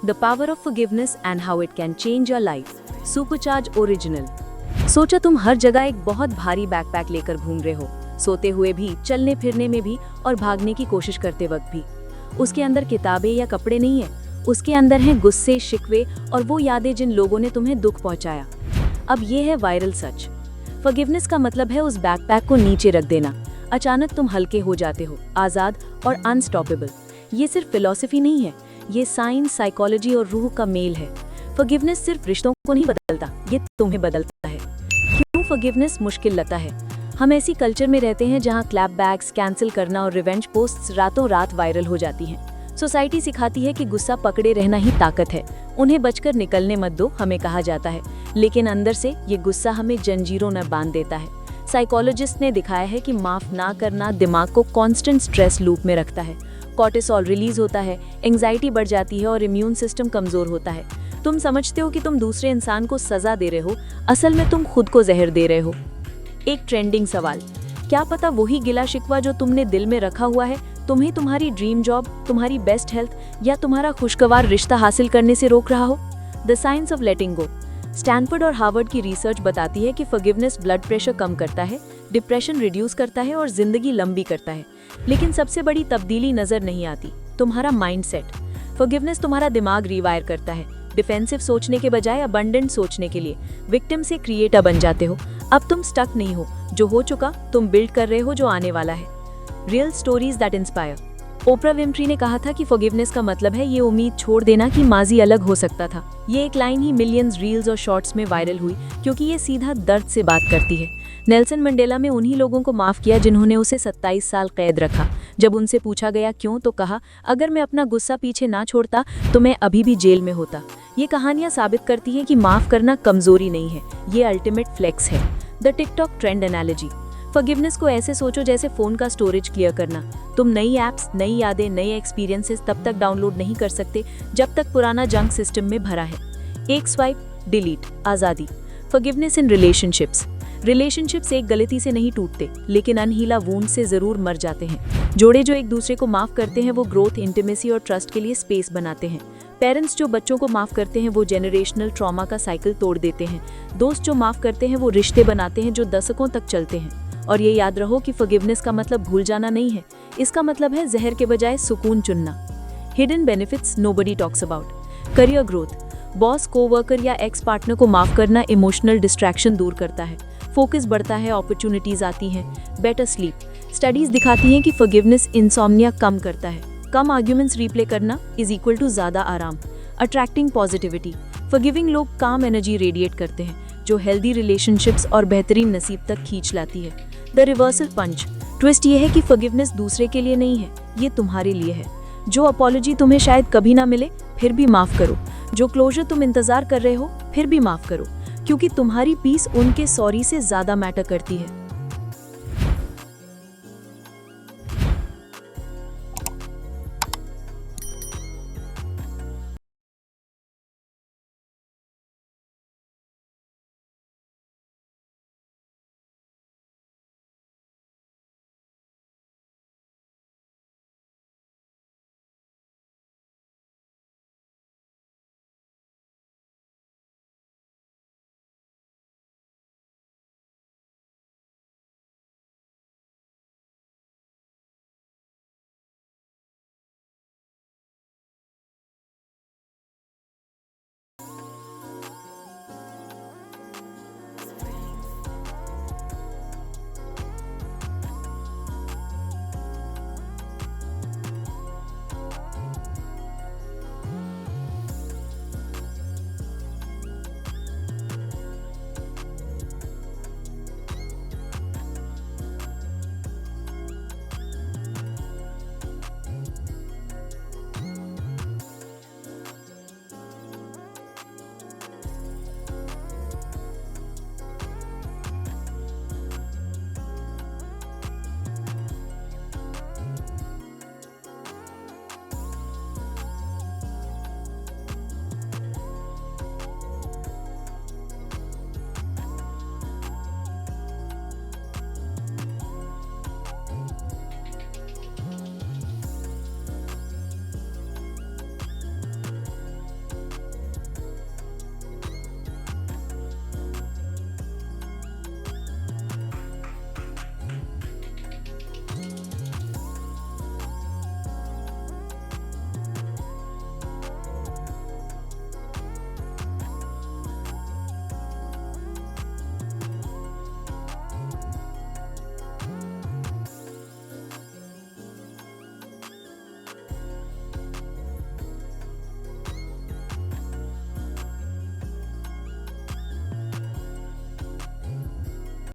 The power of forgiveness and how it can change your life. Supercharge original. सोचा तुम हर जगह एक बहुत भारी बैकपैक लेकर घूम रहे हो, सोते हुए भी, चलने फिरने में भी और भागने की कोशिश करते वक्त भी। उसके अंदर किताबें या कपड़े नहीं है, उसके अंदर हैं गुस्से, शिकवे और वो यादें जिन लोगों ने तुम्हें दुख पहुंचाया। अब ये है वायरल सच। फॉरगिवनेस का मतलब है उस बैकपैक को नीचे रख देना। अचानक तुम हल्के हो जाते हो, आजाद और अनस्टॉपेबल। ये सिर्फ फिलॉसफी नहीं है, ये साइंस, साइकोलॉजी और रूह का मेल है। फॉरगिवनेस सिर्फ रिश्तों को नहीं बदलता, ये तुम्हें बदलता है। क्यों फॉरगिवनेस मुश्किल लगता है? हम ऐसी कल्चर में रहते हैं जहां क्लैप बैक्स, कैंसिल करना और रिवेंज पोस्ट्स रातों रात वायरल हो जाती हैं। सोसाइटी सिखाती है कि गुस्सा पकड़े रहना ही ताकत है, उन्हें बचकर निकलने मत दो, हमें कहा जाता है। लेकिन अंदर से ये गुस्सा हमें जंजीरों में बांध देता है। साइकोलॉजिस्ट ने दिखाया है कि माफ ना करना दिमाग को कांस्टेंट स्ट्रेस लूप में रखता है। कॉर्टिसोल रिलीज होता है, एंजाइटी बढ़ जाती है और इम्यून सिस्टम कमजोर होता है। तुम समझते हो कि तुम दूसरे इंसान को सजा दे रहे हो, असल में तुम खुद को जहर दे रहे हो। एक ट्रेंडिंग सवाल, क्या पता वही गिला शिकवा जो तुमने दिल में रखा हुआ है तुम्हें तुम्हारी ड्रीम जॉब, तुम्हारी बेस्ट हेल्थ या तुम्हारा खुशगवार रिश्ता हासिल करने से रोक रहा हो? The science of letting go. Stanford और हार्वर्ड की रिसर्च बताती है कि फॉरगिवनेस ब्लड प्रेशर कम करता है, डिप्रेशन रिड्यूस करता है और जिंदगी लंबी करता है। लेकिन सबसे बड़ी तब्दीली नजर नहीं आती, तुम्हारा माइंडसेट। फॉरगिवनेस तुम्हारा दिमाग रिवायर करता है। डिफेंसिव सोचने के बजाय अबंडेंट सोचने के लिए विक्टिम से क्रिएटर बन जाते हो। अब तुम स्टक नहीं हो, जो हो चुका तुम बिल्ड कर रहे हो जो आने वाला है। Real stories that inspire. Oprah Winfrey ने कहा था कि फॉरगिवनेस का मतलब है ये उम्मीद छोड़ देना कि माजी अलग हो सकता था। ये एक लाइन ही मिलियंस रील्स और शॉर्ट्स में वायरल हुई क्योंकि ये सीधा दर्द से बात करती है। नेल्सन मंडेला ने उन्हीं लोगों को माफ किया जिन्होंने उसे 27 साल कैद रखा। जब उनसे पूछा गया क्यों, तो कहा, अगर मैं अपना गुस्सा पीछे ना छोड़ता तो मैं अभी भी जेल में होता। ये कहानियां साबित करती हैं कि माफ करना कमजोरी नहीं है, ये अल्टीमेट फ्लेक्स है। The TikTok trend analogy. Forgiveness को ऐसे सोचो जैसे फोन का स्टोरेज क्लियर करना। तुम नई एप्स, नई यादें, नए एक्सपीरियंसेस तब तक डाउनलोड नहीं कर सकते जब तक पुराना जंक सिस्टम में भरा है। एक स्वाइप, डिलीट, आजादी। Forgiveness in relationships. रिलेशनशिप्स एक गलती से नहीं टूटते, लेकिन अनहीला वुंड से जरूर मर जाते हैं। जोड़े जो एक दूसरे को माफ करते हैं वो ग्रोथ, इंटीमेसी और ट्रस्ट के लिए स्पेस बनाते हैं। पेरेंट्स जो बच्चों को माफ करते हैं वो जेनरेशनल ट्रॉमा का साइकिल तोड़ देते हैं। दोस्त जो माफ करते हैं वो रिश्ते बनाते हैं जो दशकों तक चलते हैं। और ये याद रहो कि फॉरगिवनेस का मतलब भूल जाना नहीं है, इसका मतलब है जहर के बजाय सुकून चुनना। Hidden benefits nobody talks about. Career growth. Boss, co-worker या एक्स पार्टनर को माफ करना इमोशनल डिस्ट्रैक्शन दूर करता है, फोकस बढ़ता है, अपॉर्चुनिटीज आती हैं। Better sleep. स्टडीज दिखाती हैं कि फॉरगिवनेस इंसोम्निया कम करता है। कम आर्ग्यूमेंट्स रिप्ले करना इज इक्वल टू ज्यादा आराम। Attracting positivity. फॉरगिविंग लोग काम एनर्जी रेडिएट करते हैं जो हेल्दी रिलेशनशिप्स और बेहतरीन नसीब तक खींच लाती है। The reversal punch. ट्विस्ट ये है कि फॉरगिवनेस दूसरे के लिए नहीं है, ये तुम्हारे लिए है। जो अपॉलॉजी तुम्हें शायद कभी ना मिले, फिर भी माफ करो। जो क्लोजर तुम इंतजार कर रहे हो, फिर भी माफ करो, क्योंकि तुम्हारी पीस उनके सॉरी से ज्यादा मैटर करती है।